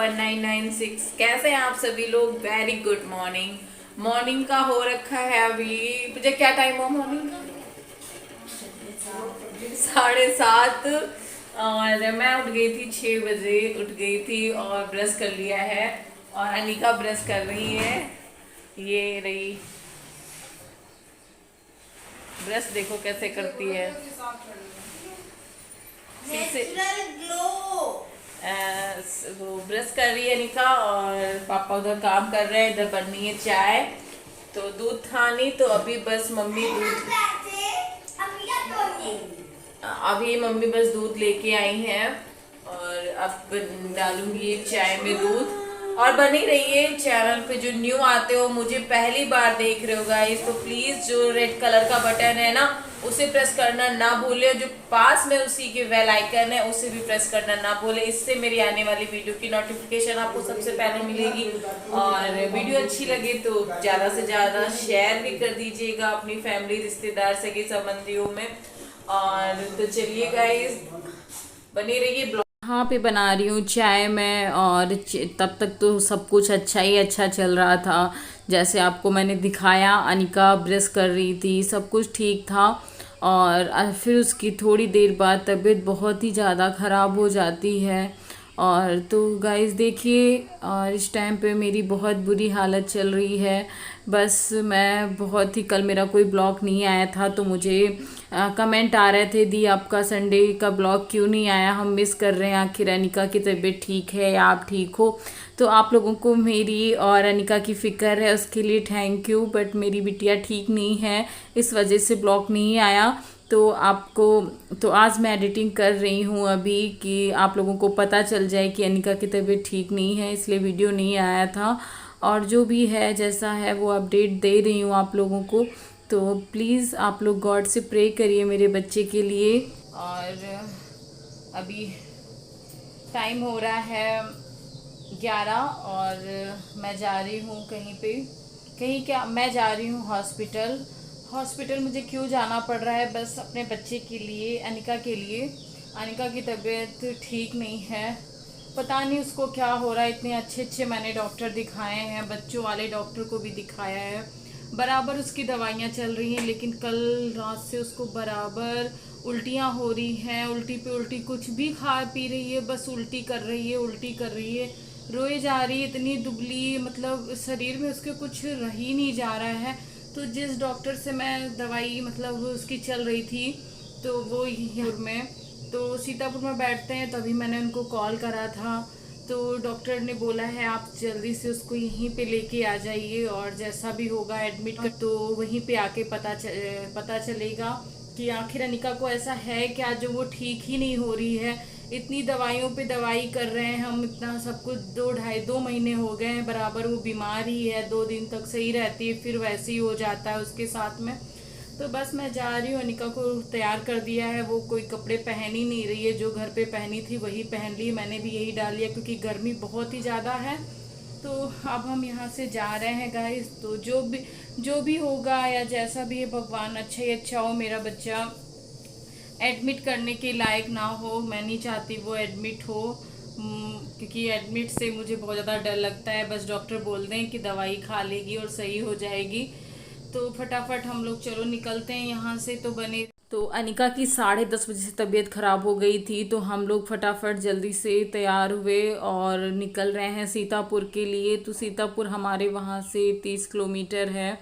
1996। कैसे हैं आप सभी लोग? Very good morning. मॉर्निंग का हो रखा है अभी, मुझे क्या टाइम हो मॉर्निंग का? 7:30। और मैं उठ गई थी 6 बजे, उठ गई थी और ब्रश कर लिया है। और अनिका ब्रश कर रही है, ये रही ब्रश, देखो कैसे करती है। Natural glow. वो ब्रश कर रही है निका, और पापा उधर काम कर रहे हैं, इधर बननी है चाय। तो दूध था नहीं, तो अभी बस मम्मी दूध, अभी मम्मी बस दूध लेके आई हैं। और अब डालूंगी चाय में दूध। और बनी रहिए चैनल पे, जो न्यू आते हो, मुझे पहली बार देख रहे हो गाइस, तो प्लीज जो रेड कलर का बटन है ना, उसे प्रेस करना ना भूले। जो पास में उसी के बेल आइकन है, उसे भी प्रेस करना ना भूले। इससे मेरी आने वाली वीडियो की नोटिफिकेशन आपको सबसे पहले मिलेगी। और वीडियो अच्छी लगे तो ज्यादा से ज्यादा शेयर भी कर दीजिएगा अपनी फैमिली, रिश्तेदार, सगे संबंधियों में। और तो चलिए गाइस, बनी रहिए ब्लॉग। यहाँ पे बना रही हूँ चाय में, और तब तक तो सब कुछ अच्छा ही अच्छा चल रहा था। जैसे आपको मैंने दिखाया, अनिका ब्रश कर रही थी, सब कुछ ठीक था। और फिर उसकी थोड़ी देर बाद तबीयत बहुत ही ज़्यादा ख़राब हो जाती है। और तो गाइस देखिए, और इस टाइम पे मेरी बहुत बुरी हालत चल रही है। बस मैं बहुत ही, कल मेरा कोई ब्लॉग नहीं आया था, तो मुझे कमेंट आ रहे थे, दी आपका संडे का ब्लॉग क्यों नहीं आया, हम मिस कर रहे हैं। आखिर अनिका की तबीयत ठीक है या आप ठीक हो? तो आप लोगों को मेरी और अनिका की फ़िक्र है, उसके लिए थैंक यू। बट मेरी बिटिया ठीक नहीं है, इस वजह से ब्लॉग नहीं आया। तो आपको, तो आज मैं एडिटिंग कर रही हूँ अभी, कि आप लोगों को पता चल जाए कि अनिका की तबीयत ठीक नहीं है, इसलिए वीडियो नहीं आया था। और जो भी है, जैसा है वो अपडेट दे रही हूँ आप लोगों को। तो प्लीज़ आप लोग गॉड से प्रे करिए मेरे बच्चे के लिए। और अभी टाइम हो रहा है 11, और मैं जा रही हूँ कहीं पे, कहीं क्या, मैं जा रही हूँ हॉस्पिटल। हॉस्पिटल मुझे क्यों जाना पड़ रहा है? बस अपने बच्चे के लिए, अनिका के लिए। अनिका की तबीयत ठीक नहीं है, पता नहीं उसको क्या हो रहा है। इतने अच्छे अच्छे मैंने डॉक्टर दिखाए हैं, बच्चों वाले डॉक्टर को भी दिखाया है, बराबर उसकी दवाइयाँ चल रही हैं, लेकिन कल रात से उसको बराबर उल्टियाँ हो रही हैं। उल्टी पे उल्टी, कुछ भी खा पी रही है, बस उल्टी कर रही है, उल्टी कर रही है, रोए जा रही है। इतनी दुबली, मतलब शरीर में उसके कुछ रह ही नहीं जा रहा है। तो जिस डॉक्टर से मैं दवाई, मतलब उसकी चल रही थी, तो वो यहाँ में, तो सीतापुर में बैठते हैं, तभी मैंने उनको कॉल करा था। तो डॉक्टर ने बोला है आप जल्दी से उसको यहीं पे लेके आ जाइए, और जैसा भी होगा एडमिट कर, तो वहीं पे आके पता चलेगा कि आखिर अनिका को ऐसा है क्या, जो वो ठीक ही नहीं हो रही है। इतनी दवाइयों पे दवाई कर रहे हैं हम, इतना सब कुछ, 2 महीने हो गए हैं बराबर वो बीमार ही है। 2 दिन तक सही रहती है, फिर वैसे ही हो जाता है उसके साथ में। तो बस मैं जा रही हूँ, अनिका को तैयार कर दिया है, वो कोई कपड़े पहन ही नहीं रही है, जो घर पे पहनी थी वही पहन ली। मैंने भी यही डाल लिया, क्योंकि गर्मी बहुत ही ज़्यादा है। तो अब हम यहाँ से जा रहे हैं गाइस। तो जो भी होगा, या जैसा भी है, भगवान अच्छा ही अच्छा हो। मेरा बच्चा एडमिट करने के लायक ना हो, मैं नहीं चाहती वो एडमिट हो। क्योंकि एडमिट से मुझे बहुत ज़्यादा डर लगता है। बस डॉक्टर बोल दें कि दवाई खा लेगी और सही हो जाएगी। तो फटाफट हम लोग चलो निकलते हैं यहाँ से। तो बने, तो अनिका की 10:30 बजे से तबीयत ख़राब हो गई थी, तो हम लोग फटाफट जल्दी से तैयार हुए और निकल रहे हैं सीतापुर के लिए। तो सीतापुर हमारे वहाँ से 30 किलोमीटर है।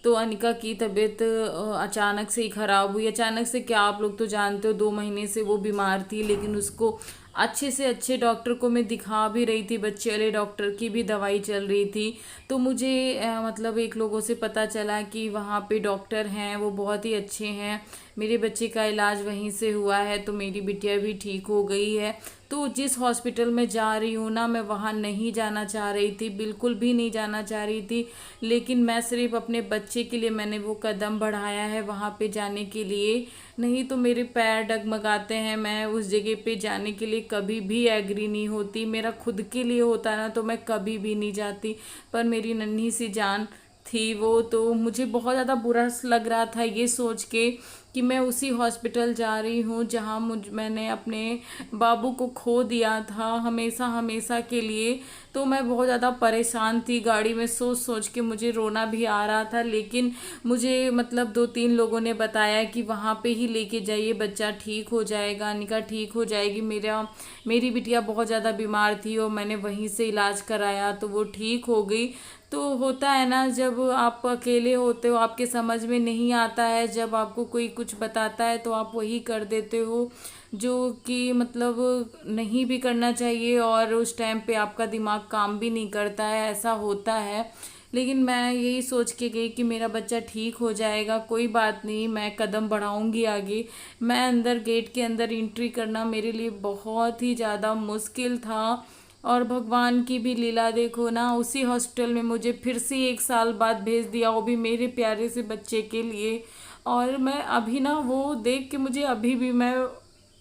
तो अनिका की तबीयत अचानक से ही ख़राब हुई। अचानक से क्या, आप लोग तो जानते हो, 2 महीने से वो बीमार थी, लेकिन उसको अच्छे से अच्छे डॉक्टर को मैं दिखा भी रही थी, बच्चे वाले डॉक्टर की भी दवाई चल रही थी। तो मुझे मतलब एक लोगों से पता चला कि वहाँ पे डॉक्टर हैं, वो बहुत ही अच्छे हैं। मेरे बच्चे का इलाज वहीं से हुआ है, तो मेरी बिटिया भी ठीक हो गई है। तो जिस हॉस्पिटल में जा रही हूँ ना, मैं वहाँ नहीं जाना चाह रही थी, बिल्कुल भी नहीं जाना चाह रही थी। लेकिन मैं सिर्फ अपने बच्चे के लिए मैंने वो कदम बढ़ाया है वहाँ पे जाने के लिए। नहीं तो मेरे पैर डगमगाते हैं, मैं उस जगह पे जाने के लिए कभी भी एग्री नहीं होती। मेरा खुद के लिए होता ना, तो मैं कभी भी नहीं जाती। पर मेरी नन्ही सी जान थी वो, तो मुझे बहुत ज़्यादा बुरा लग रहा था ये सोच के कि मैं उसी हॉस्पिटल जा रही हूँ जहाँ मैंने अपने बाबू को खो दिया था हमेशा हमेशा के लिए। तो मैं बहुत ज़्यादा परेशान थी, गाड़ी में सोच सोच के मुझे रोना भी आ रहा था। लेकिन मुझे मतलब 2-3 लोगों ने बताया कि वहाँ पे ही लेके जाइए, बच्चा ठीक हो जाएगा, अनिका ठीक हो जाएगी। मेरी बिटिया बहुत ज़्यादा बीमार थी और मैंने वहीं से इलाज कराया तो वो ठीक हो गई। तो होता है ना, जब आप अकेले होते हो आपके समझ में नहीं आता है, जब आपको कोई कुछ बताता है तो आप वही कर देते हो जो कि मतलब नहीं भी करना चाहिए, और उस टाइम पे आपका दिमाग काम भी नहीं करता है, ऐसा होता है। लेकिन मैं यही सोच के गई कि मेरा बच्चा ठीक हो जाएगा, कोई बात नहीं, मैं कदम बढ़ाऊंगी आगे। मैं अंदर गेट के अंदर एंट्री करना मेरे लिए बहुत ही ज़्यादा मुश्किल था। और भगवान की भी लीला देखो ना, उसी हॉस्पिटल में मुझे फिर से 1 साल बाद भेज दिया, वो भी मेरे प्यारे से बच्चे के लिए। और मैं अभी ना वो देख के अभी भी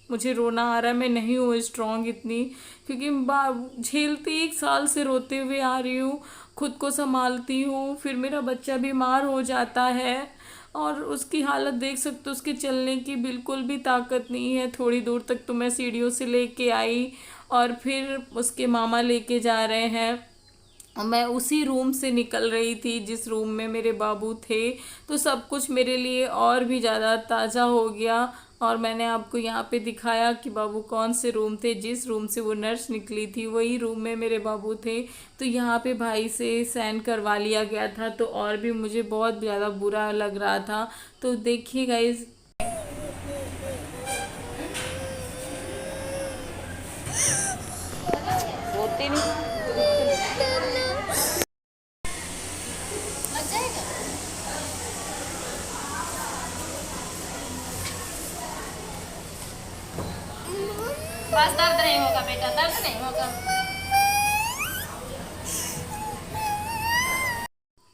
मुझे रोना आ रहा है। मैं नहीं हूँ स्ट्रांग इतनी, क्योंकि झेलती 1 साल से रोते हुए आ रही हूँ, खुद को संभालती हूँ, फिर मेरा बच्चा बीमार हो जाता है और उसकी हालत देख सकते हो, उसके चलने की बिल्कुल भी ताकत नहीं है। थोड़ी दूर तक तो मैं सीढ़ियों से लेके आई और फिर उसके मामा लेके जा रहे हैं। और मैं उसी रूम से निकल रही थी जिस रूम में मेरे बाबू थे, तो सब कुछ मेरे लिए और भी ज़्यादा ताज़ा हो गया। और मैंने आपको यहाँ पे दिखाया कि बाबू कौन से रूम थे, जिस रूम से वो नर्स निकली थी वही रूम में मेरे बाबू थे। तो यहाँ पे भाई से साइन करवा लिया गया था, तो और भी मुझे बहुत ज़्यादा बुरा लग रहा था। तो देखिए गाइस, होते नहीं बस दर्द नहीं होगा बेटा, दर्द नहीं होगा।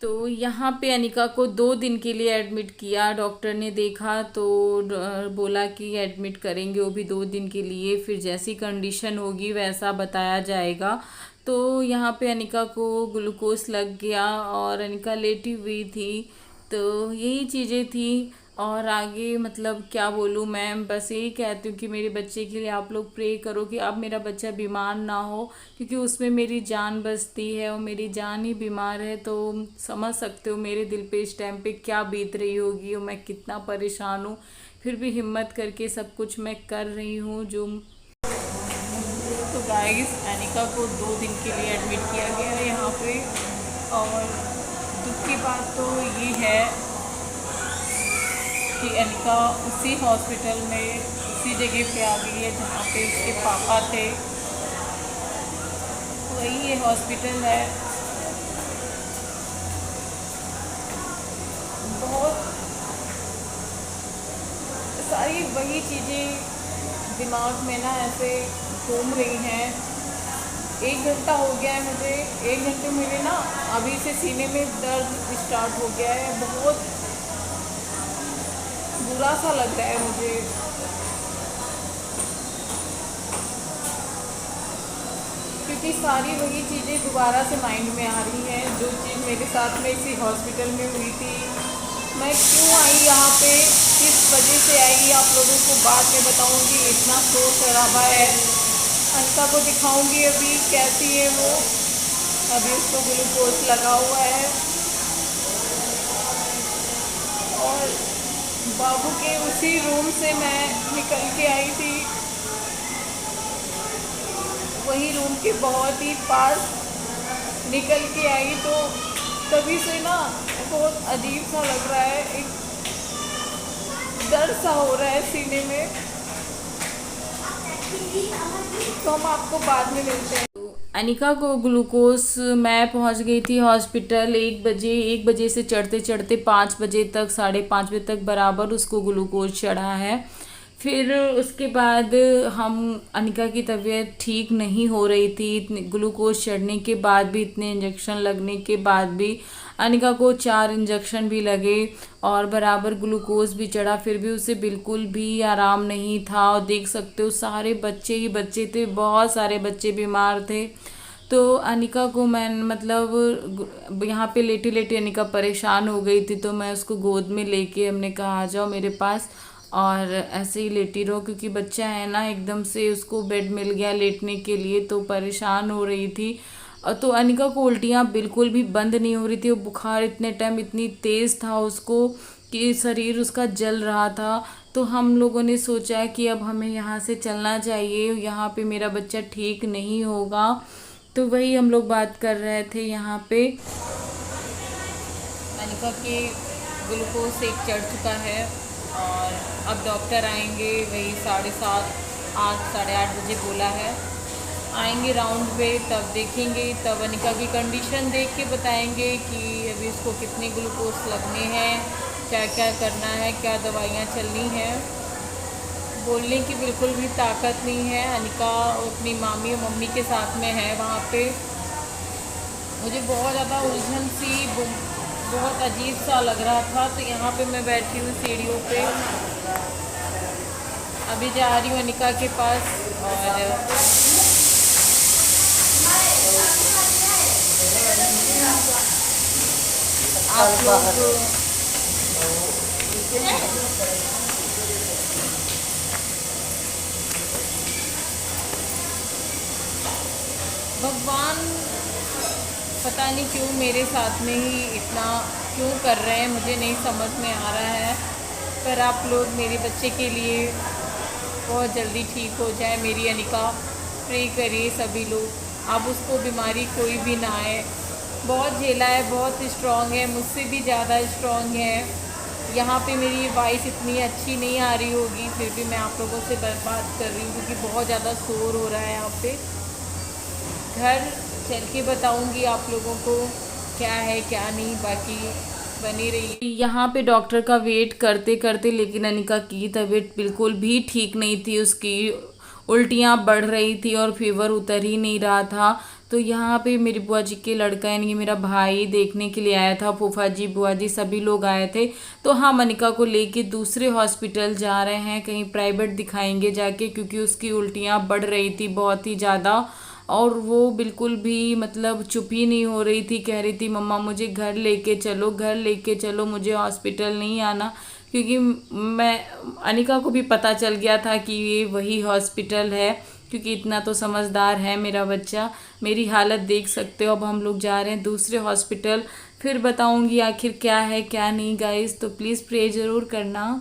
तो यहाँ पे अनिका को 2 दिन के लिए एडमिट किया। डॉक्टर ने देखा तो बोला कि एडमिट करेंगे वो भी 2 दिन के लिए, फिर जैसी कंडीशन होगी वैसा बताया जाएगा। तो यहाँ पे अनिका को ग्लूकोज लग गया और अनिका लेटी हुई थी। तो यही चीज़ें थी। और आगे मतलब क्या बोलूँ, मैं बस यही कहती हूँ कि मेरे बच्चे के लिए आप लोग प्रे करो कि अब मेरा बच्चा बीमार ना हो, क्योंकि उसमें मेरी जान बसती है और मेरी जान ही बीमार है। तो समझ सकते हो मेरे दिल पे इस टाइम पे क्या बीत रही होगी और मैं कितना परेशान हूँ। फिर भी हिम्मत करके सब कुछ मैं कर रही हूँ जो। तो गाइस, अनिका को 2 दिन के लिए एडमिट किया गया है यहाँ पे। और दुख की बात तो ये है कि अनिका उसी हॉस्पिटल में उसी जगह पे आ गई है जहाँ पे उसके पापा थे। वही ये हॉस्पिटल है। बहुत सारी वही चीज़ें दिमाग में ना ऐसे घूम रही हैं। 1 घंटा हो गया है मुझे, 1 घंटे मेरे ना अभी से सीने में दर्द स्टार्ट हो गया है। बहुत बुरा सा लग रहा है मुझे, क्योंकि सारी वही चीज़ें दोबारा से माइंड में आ रही हैं जो चीज़ मेरे साथ में इसी हॉस्पिटल में हुई थी। मैं क्यों आई यहाँ पे, किस वजह से आई, आप लोगों को बाद में बताऊँगी। इतना शोर शराबा है। अनिका को दिखाऊँगी अभी कैसी है वो। अभी उसको ग्लूकोज लगा हुआ है और बाबू के उसी रूम से मैं निकल के आई थी, वही रूम के बहुत ही पास निकल के आई। तो तभी से ना बहुत अजीब सा लग रहा है, एक दर्द सा हो रहा है सीने में। तो हम आपको बाद में मिलते हैं। अनिका को ग्लूकोज, मैं पहुंच गई थी हॉस्पिटल 1 बजे से चढ़ते चढ़ते 5 बजे तक, 5:30 बजे तक बराबर उसको ग्लूकोज चढ़ा है। फिर उसके बाद अनिका की तबीयत ठीक नहीं हो रही थी। ग्लूकोज चढ़ने के बाद भी, इतने इंजेक्शन लगने के बाद भी अनिका को 4 इंजेक्शन भी लगे और बराबर ग्लूकोज भी चढ़ा, फिर भी उसे बिल्कुल भी आराम नहीं था। और देख सकते हो सारे बच्चे ही बच्चे थे, बहुत सारे बच्चे बीमार थे। तो अनिका को मैं मतलब यहाँ पे लेटे लेटे अनिका परेशान हो गई थी, तो मैं उसको गोद में लेके हमने कहा आ जाओ मेरे पास। और ऐसे ही लेटी रहो, क्योंकि बच्चा है ना, एकदम से उसको बेड मिल गया लेटने के लिए तो परेशान हो रही थी। और तो अनिका को उल्टियाँ बिल्कुल भी बंद नहीं हो रही थी, और बुखार इतने टाइम इतनी तेज़ था उसको कि शरीर उसका जल रहा था। तो हम लोगों ने सोचा कि अब हमें यहाँ से चलना चाहिए, यहाँ पे मेरा बच्चा ठीक नहीं होगा। तो वही हम लोग बात कर रहे थे यहाँ पे। अनिका के ग्लूकोज एक चढ़ चुका है और अब डॉक्टर आएंगे, वही 7:30 8 8:30 बजे बोला है, आएंगे राउंड पे, तब देखेंगे, तब अनिका की कंडीशन देख के बताएंगे कि अभी उसको कितने ग्लूकोज लगने हैं, क्या क्या करना है, क्या दवाइयाँ चलनी हैं। बोलने की बिल्कुल भी ताकत नहीं है। अनिका अपनी मामी और मम्मी के साथ में है वहाँ पे। मुझे बहुत ज़्यादा उलझन सी, बहुत अजीब सा लग रहा था। तो यहाँ पे मैं बैठी हूँ सीढ़ियों पे, अभी जा रही हूँ अनिका के पास। और आप लोग भगवान पता नहीं क्यों मेरे साथ में ही इतना क्यों कर रहे हैं, मुझे नहीं समझ में आ रहा है। पर आप लोग मेरे बच्चे के लिए बहुत जल्दी ठीक हो जाए, मेरी अनिका, प्रे करिए सभी लोग। अब उसको बीमारी कोई भी ना आए। बहुत झेला है, बहुत स्ट्रॉन्ग है, मुझसे भी ज़्यादा स्ट्रॉन्ग है। यहाँ पे मेरी वॉइस इतनी अच्छी नहीं आ रही होगी, फिर भी मैं आप लोगों से बात कर रही हूँ क्योंकि बहुत ज़्यादा शोर हो रहा है यहाँ पे। घर चल के बताऊंगी आप लोगों को क्या है क्या नहीं, बाकी बनी रही। यहाँ पे डॉक्टर का वेट करते करते, लेकिन अनिका की तबीयत बिल्कुल भी ठीक नहीं थी, उसकी उल्टियाँ बढ़ रही थी और फीवर उतर ही नहीं रहा था। तो यहाँ पे मेरी बुआ जी के लड़का यानी कि मेरा भाई देखने के लिए आया था, फूफा जी बुआ जी सभी लोग आए थे। तो हम अनिका को लेके दूसरे हॉस्पिटल जा रहे हैं, कहीं प्राइवेट दिखाएंगे जाके, क्योंकि उसकी उल्टियाँ बढ़ रही थी बहुत ही ज़्यादा। और वो बिल्कुल भी मतलब चुप ही नहीं हो रही थी, कह रही थी मम्मा मुझे घर लेके चलो, घर लेके चलो, मुझे हॉस्पिटल नहीं आना। क्योंकि मैं अनिका को भी पता चल गया था कि ये वही हॉस्पिटल है, क्योंकि इतना तो समझदार है मेरा बच्चा। मेरी हालत देख सकते हो। अब हम लोग जा रहे हैं दूसरे हॉस्पिटल, फिर बताऊंगी आखिर क्या है क्या नहीं गाइस। तो प्लीज़ प्रे ज़रूर करना।